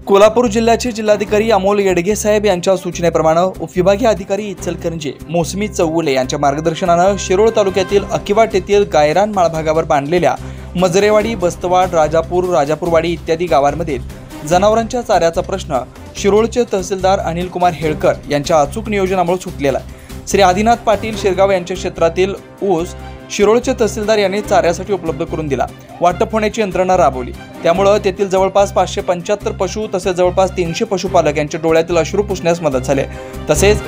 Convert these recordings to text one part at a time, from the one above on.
कोल्हापूर जिल्ह्याचे जिल्हाधिकारी अमोल येडगे साहेब यांच्या सूचनेप्रमाणे उपविभागीय अधिकारी इचलकरंजी मोसमी चौगुले यांच्या मार्गदर्शनाने शिरोळ तालुक्यातील अकिवाट येथील गायरान माळभागावर बांधलेल्या मजरेवाडी, बस्तवाड, राजापूरवाडी इत्यादी गावांमधील जनावरांच्या चाऱ्याचा प्रश्न शिरोळचे तहसीलदार अनिल कुमार हेळकर यांच्या अचूक नियोजनामुळे सुटलेला आहे। श्री आदिनाथ पाटील शिरगाव यांच्या क्षेत्रातील ऊस शिरोळचे तहसीलदार यांनी चाऱ्यासाठी उपलब्ध करून दिला। वाटप होण्याची यंत्रणा राबवली, त्यामुळे तेथील जवळपास 575 पशु तसेच जवळपास 300 पशुपालक यांच्या डोळ्यातील अश्रू पुसण्यास मदत झाली। तसेच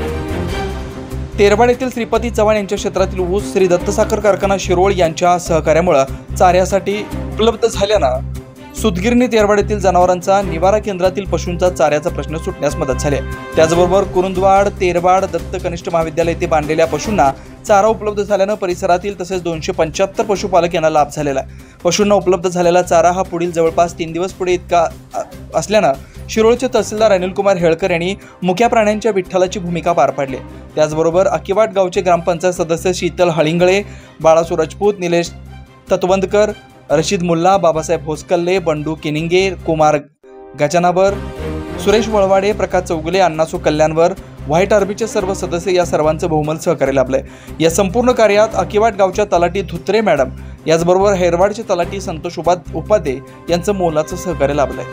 तेरवाड येथील श्रीपती चव्हाण यांच्या क्षेत्रातील ऊस श्री दत्त साखर कारखाना शिरोळ यांच्या सहकार्यामुळे चाऱ्यासाठी उपलब्ध झाल्यानं सुतगिरणी तेरवाड येथील जनावरांचा निवारा केंद्रातील पशूंचा चाऱ्याचा प्रश्न सुटण्यास मदत झाली। त्याचबरोबर कुरुंदवाड, तेरवाड, दत्त कनिष्ठ महाविद्यालय येथे बांधलेल्या पशूंना चारा उपलब्ध झाल्यानं परिसरातील तसेच 275 पशुपालक यांना लाभ झालेला आहे। पशूंना उपलब्ध झालेला चारा हा पुढील जवळपास 3 दिवस पुढे इतका असल्यानं शिरोळचे तहसीलदार अनिल कुमार हेळकर यांनी मुक्या प्राण्यांच्या विठ्ठलाची भूमिका पार पाडली। त्याचबरोबर अकिवाट गावचे ग्रामपंचायत सदस्य शीतल हळिंगळे, बाळासू राजपूत, निलेश तत्वंदकर, रशीद मुल्ला, बाबासाहेब होसकल्ले, बंडू किनिंगे, कुमार गजानाबर, सुरेश वळवाडे, प्रकाश चौगुले, अण्णासू कल्याणवर, व्हाईट आर्मीचे सर्व सदस्य या सर्वांचं बहुमल सहकार्य लाभलंय। या संपूर्ण कार्यात अकिवाट गावच्या तलाठी धुत्रे मॅडम याचबरोबर हैरवाडचे तलाठी संतोष उपाध्ये यांचं मोलाचं सहकार्य लाभलंय।